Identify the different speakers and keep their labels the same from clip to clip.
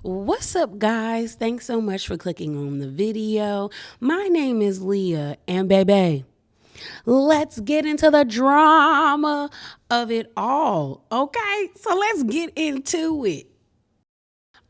Speaker 1: What's up, guys? Thanks so much for clicking on the video. My name is Leah, and baby, let's get into the drama of it all, okay? So let's get into it.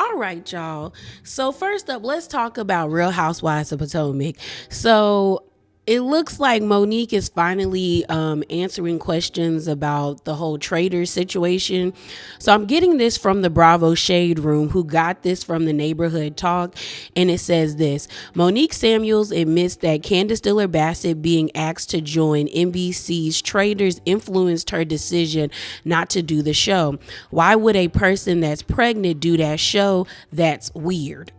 Speaker 1: All right, y'all. So first up, let's talk about Real Housewives of Potomac. So it looks like Monique is finally answering questions about the whole Traitors situation. So I'm getting this from the Bravo Shade Room, who got this from the Neighborhood Talk. And it says this: Monique Samuels admits that Candace Diller Bassett being asked to join NBC's Traitors influenced her decision not to do the show. Why would a person that's pregnant do that show? That's weird.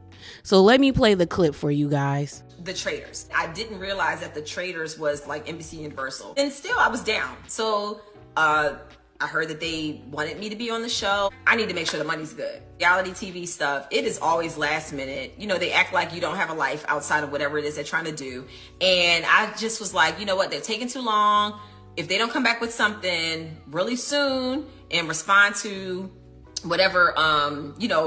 Speaker 1: So let me play the clip for you guys.
Speaker 2: The Traitors. I didn't realize that the Traitors was like NBC Universal. And still I was down. So I heard that they wanted me to be on the show. I need to make sure the money's good. Reality TV stuff, it is always last minute. You know, they act like you don't have a life outside of whatever it is they're trying to do. And I just was like, you know what, they're taking too long. If they don't come back with something really soon and respond to whatever,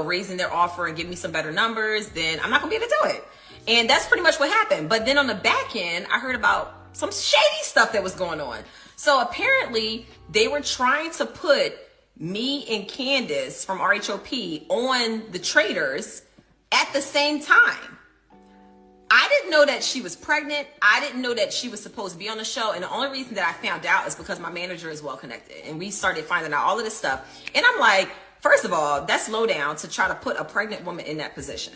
Speaker 2: raising their offer and give me some better numbers, then I'm not gonna be able to do it. And that's pretty much what happened. But then on the back end, I heard about some shady stuff that was going on. So apparently they were trying to put me and Candace from RHOP on the Traitors at the same time. I didn't know that she was pregnant. I didn't know that she was supposed to be on the show. And the only reason that I found out is because my manager is well connected. And we started finding out all of this stuff. And I'm like, first of all, that's low down to try to put a pregnant woman in that position.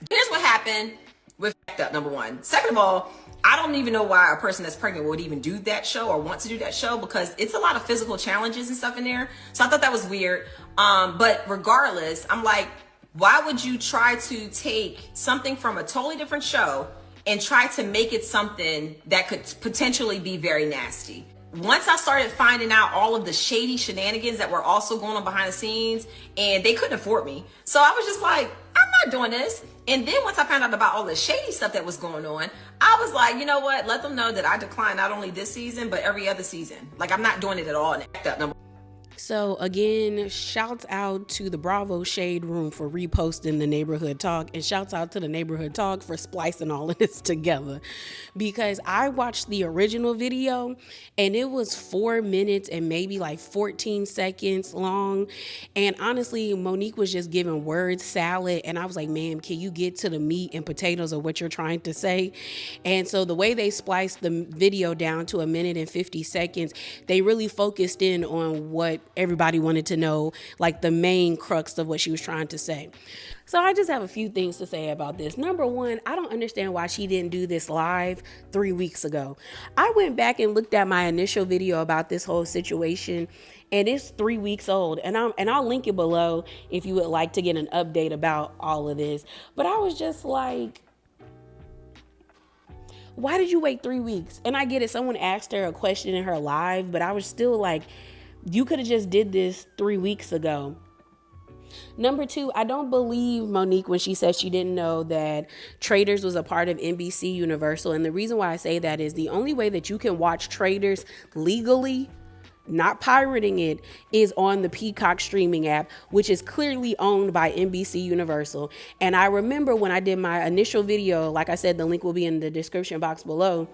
Speaker 2: Here's what happened with up, number one. Second of all, I don't even know why a person that's pregnant would even do that show or want to do that show, because it's a lot of physical challenges and stuff in there. So I thought that was weird. But regardless, I'm like, why would you try to take something from a totally different show and try to make it something that could potentially be very nasty? Once I started finding out all of the shady shenanigans that were also going on behind the scenes, and they couldn't afford me. So I was just like, I'm not doing this. And then once I found out about all the shady stuff that was going on, I was like, you know what? Let them know that I declined not only this season, but every other season. Like, I'm not doing it at all.
Speaker 1: So again, shouts out to the Bravo Shade Room for reposting the Neighborhood Talk, and shouts out to the Neighborhood Talk for splicing all of this together, because I watched the original video and it was 4 minutes and maybe like 14 seconds long. And honestly, Monique was just giving word salad. And I was like, ma'am, can you get to the meat and potatoes of what you're trying to say? And so the way they spliced the video down to 1 minute and 50 seconds, they really focused in on what everybody wanted to know, like the main crux of what she was trying to say. So I just have a few things to say about this. Number one, I don't understand why she didn't do this live 3 weeks ago. I went back and looked at my initial video about this whole situation, and it's 3 weeks old. And I'll link it below if you would like to get an update about all of this. But I was just like, why did you wait 3 weeks? And I get it. Someone asked her a question in her live, but I was still like, you could have just did this 3 weeks ago. Number two, I don't believe Monique when she said she didn't know that Traitors was a part of NBC Universal. And the reason why I say that is the only way that you can watch Traitors legally, not pirating it, is on the Peacock streaming app, which is clearly owned by NBC Universal. And I remember when I did my initial video, like I said, the link will be in the description box below.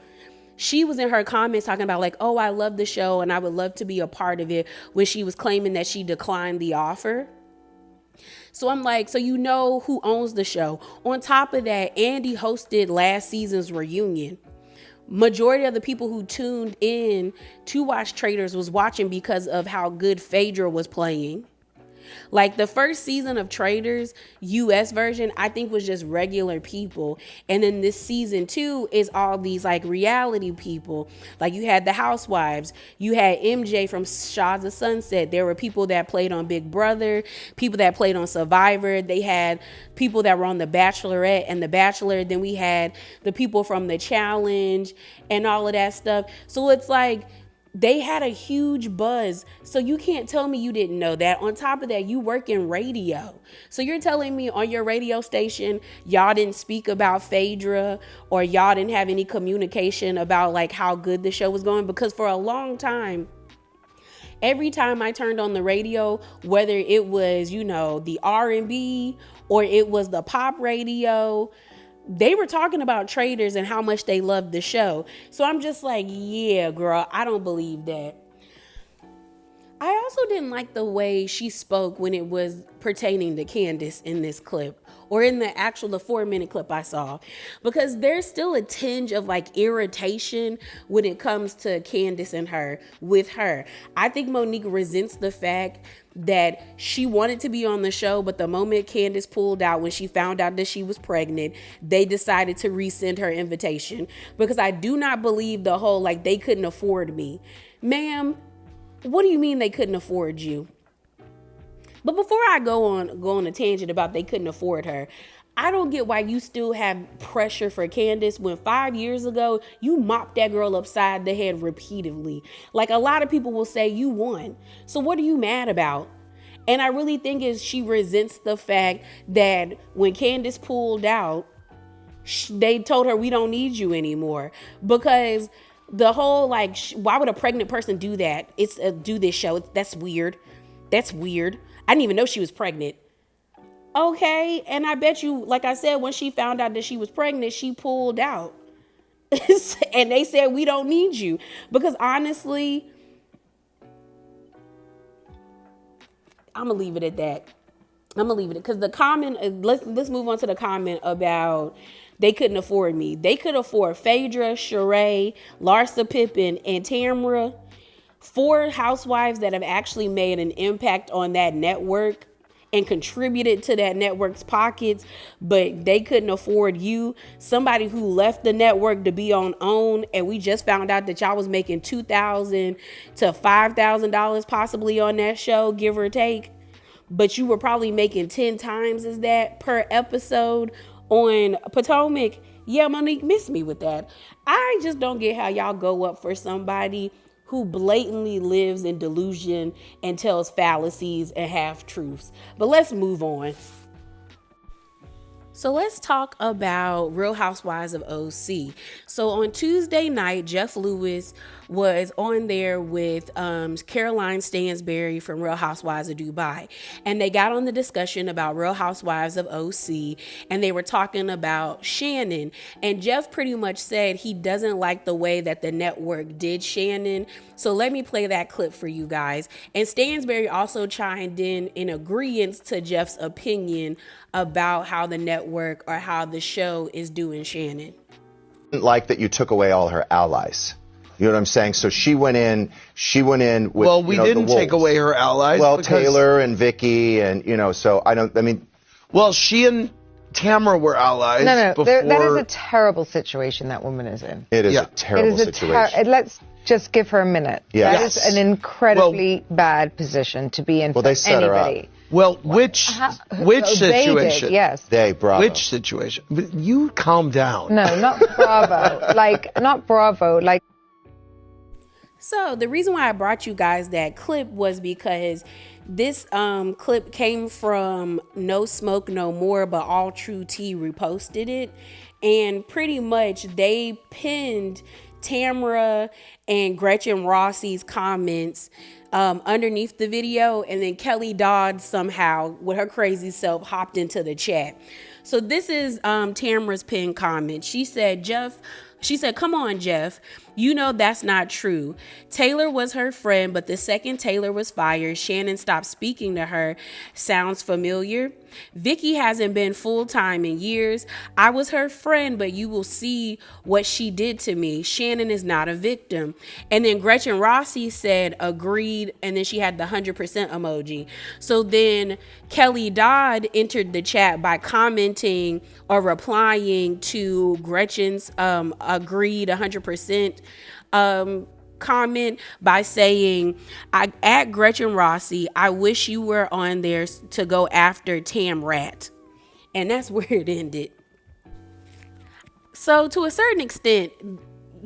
Speaker 1: She was in her comments talking about like, oh, I love the show and I would love to be a part of it, when she was claiming that she declined the offer. So I'm like, so you know who owns the show. On top of that, Andy hosted last season's reunion. Majority of the people who tuned in to watch Traitors was watching because of how good Phaedra was playing. Like the first season of Traitors, US version, I think was just regular people. And then this season 2 is all these like reality people. Like you had the Housewives, you had MJ from Shahs of Sunset. There were people that played on Big Brother, people that played on Survivor. They had people that were on The Bachelorette and The Bachelor. Then we had the people from The Challenge and all of that stuff. So it's like, they had a huge buzz. So you can't tell me you didn't know that. On top of that, you work in radio. So you're telling me on your radio station, y'all didn't speak about Phaedra, or y'all didn't have any communication about like how good the show was going? Because for a long time, Every time I turned on the radio, whether it was, the R&B or it was the pop radio, they were talking about Traitors and how much they loved the show. So I'm just like, yeah, girl, I don't believe that. I also didn't like the way she spoke when it was pertaining to Candace in this clip, or in the 4-minute clip I saw, because there's still a tinge of like irritation when it comes to Candace and her with her. I think Monique resents the fact that she wanted to be on the show, but the moment Candace pulled out when she found out that she was pregnant, they decided to resend her invitation, because I do not believe the whole like they couldn't afford me. Ma'am, what do you mean they couldn't afford you? But before I go on a tangent about they couldn't afford her, I don't get why you still have pressure for Candace when 5 years ago you mopped that girl upside the head repeatedly. Like, a lot of people will say you won. So what are you mad about? And I really think she resents the fact that when Candace pulled out, they told her we don't need you anymore, because the whole like, why would a pregnant person do that? It's do this show. That's weird. That's weird. I didn't even know she was pregnant. Okay. And I bet you, like I said, when she found out that she was pregnant, she pulled out. And they said, we don't need you. Because honestly, I'm going to leave it at that. Because the comment, let's move on to the comment about they couldn't afford me. They could afford Phaedra, Sheree, Larsa Pippen, and Tamra. 4 housewives that have actually made an impact on that network and contributed to that network's pockets, but they couldn't afford you, somebody who left the network to be on OWN, and we just found out that y'all was making $2,000 to $5,000 possibly on that show, give or take, but you were probably making 10 times as that per episode on Potomac. Yeah, Monique missed me with that. I just don't get how y'all go up for somebody who blatantly lives in delusion and tells fallacies and half-truths. But let's move on. So let's talk about Real Housewives of OC. So on Tuesday night, Jeff Lewis was on there with Caroline Stansberry from Real Housewives of Dubai. And they got on the discussion about Real Housewives of OC, and they were talking about Shannon. And Jeff pretty much said he doesn't like the way that the network did Shannon. So let me play that clip for you guys. And Stansberry also chimed in agreement to Jeff's opinion about how the network or how the show is doing Shannon.
Speaker 3: Like that you took away all her allies. You know what I'm saying? So she went in with,
Speaker 4: well, we didn't take away her allies.
Speaker 3: Well, Taylor and Vicky and, well,
Speaker 4: she and Tamara were allies.
Speaker 5: No,
Speaker 4: before...
Speaker 5: that is a terrible situation that woman is in.
Speaker 3: It is a terrible situation.
Speaker 5: Let's just give her a minute.
Speaker 3: Yeah.
Speaker 5: That is an incredibly bad position to be in for
Speaker 3: they set
Speaker 5: anybody.
Speaker 3: Her up.
Speaker 4: Well, which situation?
Speaker 5: Did, yes.
Speaker 3: Bravo.
Speaker 4: Which situation? But you calm down.
Speaker 5: No, not Bravo. Not Bravo.
Speaker 1: So the reason why I brought you guys that clip was because this clip came from No Smoke No More, but All True Tea reposted it. And pretty much they pinned Tamara and Gretchen Rossi's comments underneath the video, and then Kelly Dodd somehow with her crazy self hopped into the chat. So this is Tamara's pinned comment. She said, come on, Jeff. You know that's not true. Taylor was her friend, but the second Taylor was fired, Shannon stopped speaking to her. Sounds familiar? Vicky hasn't been full-time in years. I was her friend, but you will see what she did to me. Shannon is not a victim. And then Gretchen Rossi said, agreed, and then she had the 100% emoji. So then Kelly Dodd entered the chat by commenting or replying to Gretchen's agreed 100% comment by saying, at Gretchen Rossi, I wish you were on there to go after Tam Rat. And that's where it ended. So to a certain extent,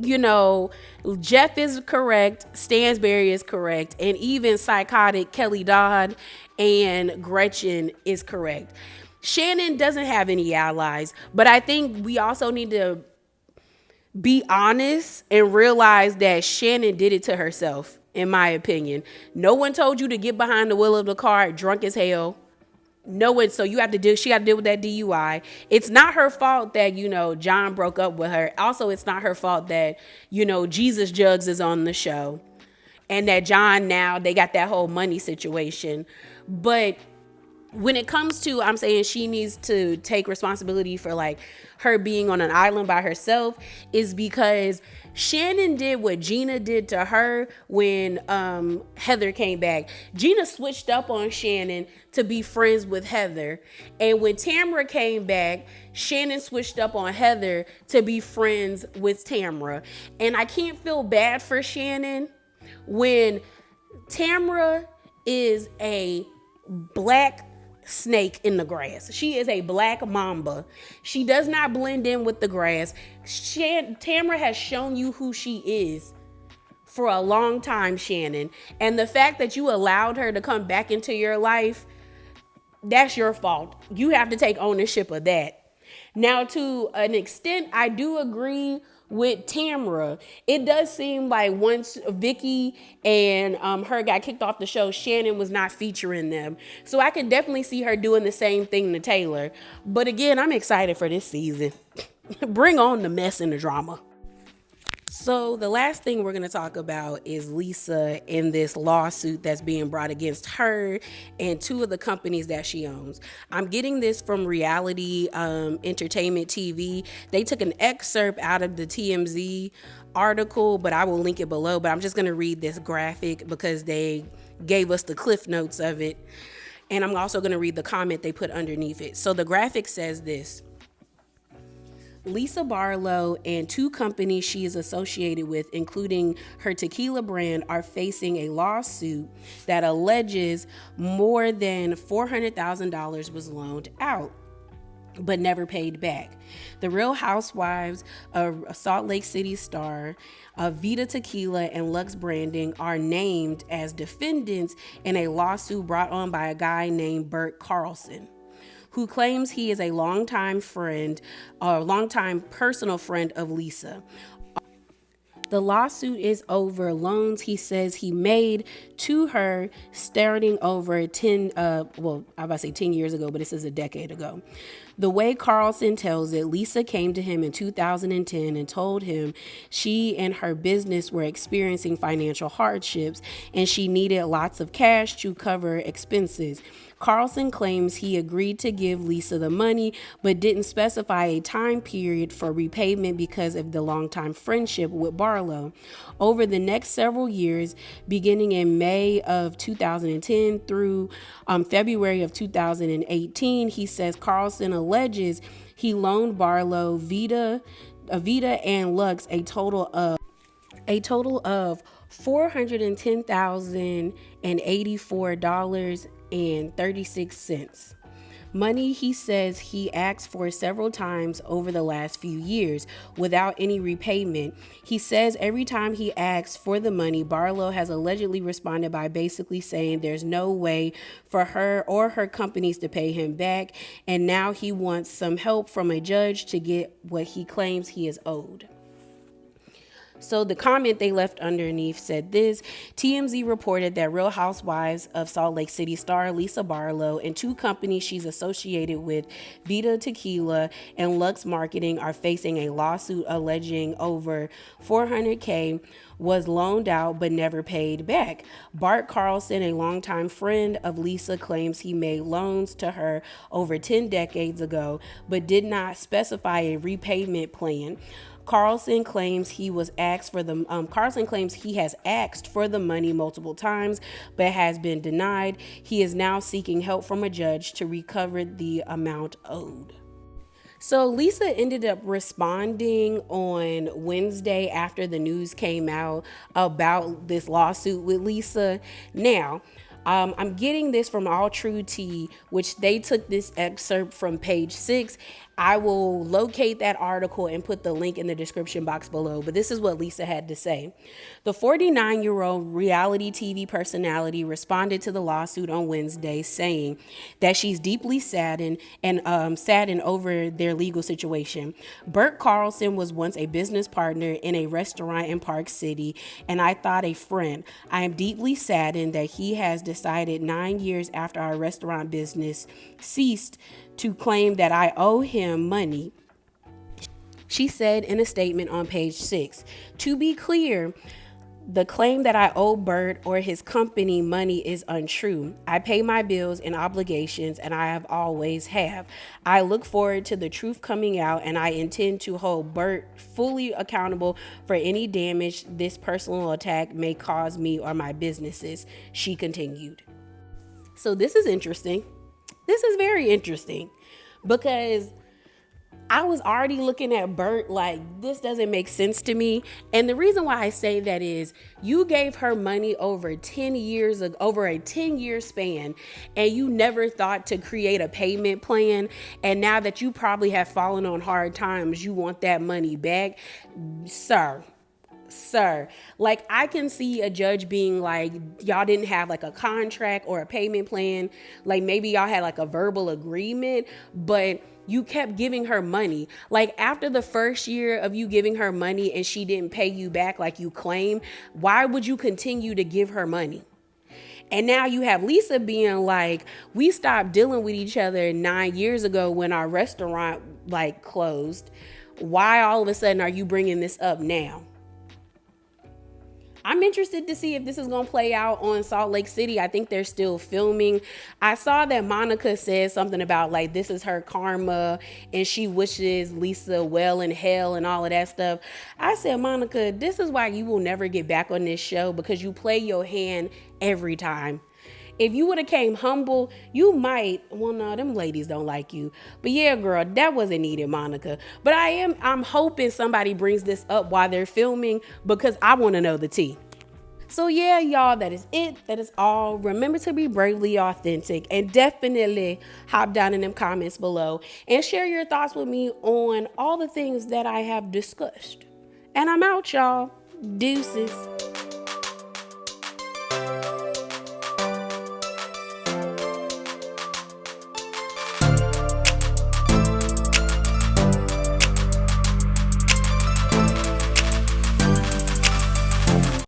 Speaker 1: Jeff is correct, Stansberry is correct, and even psychotic Kelly Dodd and Gretchen is correct. Shannon doesn't have any allies, but I think we also need to be honest and realize that Shannon did it to herself. in my opinion. No one told you to get behind the wheel of the car drunk as hell. No one, so she got to deal with that DUI. It's not her fault that, John broke up with her. Also, it's not her fault that, Jesus Jugs is on the show. And that John now, they got that whole money situation. But when it comes to, I'm saying she needs to take responsibility for like her being on an island by herself, is because Shannon did what Gina did to her when Heather came back. Gina switched up on Shannon to be friends with Heather. And when Tamra came back, Shannon switched up on Heather to be friends with Tamra. And I can't feel bad for Shannon when Tamra is a black snake in the grass. She is a black mamba. She does not blend in with the grass. Tamra has shown you who she is for a long time, Shannon. And the fact that you allowed her to come back into your life, that's your fault. You have to take ownership of that. Now, to an extent, I do agree with Tamra. It does seem like once Vicky and her got kicked off the show, Shannon was not featuring them. So I could definitely see her doing the same thing to Taylor. But again, I'm excited for this season. Bring on the mess and the drama. So the last thing we're going to talk about is Lisa in this lawsuit that's being brought against her and two of the companies that she owns. I'm getting this from Reality Entertainment TV. They took an excerpt out of the TMZ article, but I will link it below. But I'm just going to read this graphic because they gave us the cliff notes of it. And I'm also going to read the comment they put underneath it. So the graphic says this: Lisa Barlow and two companies she is associated with, including her tequila brand, are facing a lawsuit that alleges more than $400,000 was loaned out but never paid back. The Real Housewives of Salt Lake City star Vita Tequila and Lux Branding are named as defendants in a lawsuit brought on by a guy named Bert Carlson, who claims he is a longtime personal friend of Lisa. The lawsuit is over loans he says he made to her starting over 10 years ago, but this is a decade ago. The way Carlson tells it, Lisa came to him in 2010 and told him she and her business were experiencing financial hardships and she needed lots of cash to cover expenses. Carlson claims he agreed to give Lisa the money, but didn't specify a time period for repayment because of the longtime friendship with Barlow. Over the next several years, beginning in May of 2010 through February of 2018, he says Carlson alleges he loaned Barlow, Vita and Lux a total of $410,084.36. Money he says he asked for several times over the last few years without any repayment. He says every time he asks for the money, Barlow has allegedly responded by basically saying there's no way for her or her companies to pay him back, and now he wants some help from a judge to get what he claims he is owed. So the comment they left underneath said this: TMZ reported that Real Housewives of Salt Lake City star Lisa Barlow and two companies she's associated with, Vita Tequila and Lux Marketing, are facing a lawsuit alleging over $400K was loaned out but never paid back. Bart Carlson, a longtime friend of Lisa, claims he made loans to her over 10 decades ago but did not specify a repayment plan. Carlson claims he has asked for the money multiple times, but has been denied. He is now seeking help from a judge to recover the amount owed. So Lisa ended up responding on Wednesday after the news came out about this lawsuit with Lisa. Now, I'm getting this from All True Tea, which they took this excerpt from page 6. I will locate that article and put the link in the description box below. But this is what Lisa had to say. The 49-year-old reality TV personality responded to the lawsuit on Wednesday, saying that she's deeply saddened over their legal situation. Bert Carlson was once a business partner in a restaurant in Park City, and I thought a friend. I am deeply saddened that he has decided 9 years after our restaurant business ceased to claim that I owe him money, she said in a statement on page 6. To be clear, the claim that I owe Bert or his company money is untrue. I pay my bills and obligations, and I have always have. I look forward to the truth coming out, and I intend to hold Bert fully accountable for any damage this personal attack may cause me or my businesses, she continued. So this is interesting. This is very interesting because I was already looking at Bert like, this doesn't make sense to me. And the reason why I say that is you gave her money over 10 years, over a 10-year span, and you never thought to create a payment plan. And now that you probably have fallen on hard times, you want that money back. Sir, like I can see a judge being like, y'all didn't have like a contract or a payment plan. Like maybe y'all had like a verbal agreement, but you kept giving her money. Like after the first year of you giving her money and she didn't pay you back like you claim, why would you continue to give her money? And now you have Lisa being like, we stopped dealing with each other 9 years ago when our restaurant like closed. Why all of a sudden are you bringing this up now? I'm interested to see if this is going to play out on Salt Lake City. I think they're still filming. I saw that Monica said something about like, this is her karma and she wishes Lisa well in hell and all of that stuff. I said, Monica, this is why you will never get back on this show, because you play your hand every time. If you would have came humble, you might, well, no, them ladies don't like you. But yeah, girl, that wasn't needed, Monica. But I'm hoping somebody brings this up while they're filming, because I want to know the tea. So yeah, y'all, that is it. That is all. Remember to be bravely authentic, and definitely hop down in them comments below and share your thoughts with me on all the things that I have discussed. And I'm out, y'all. Deuces.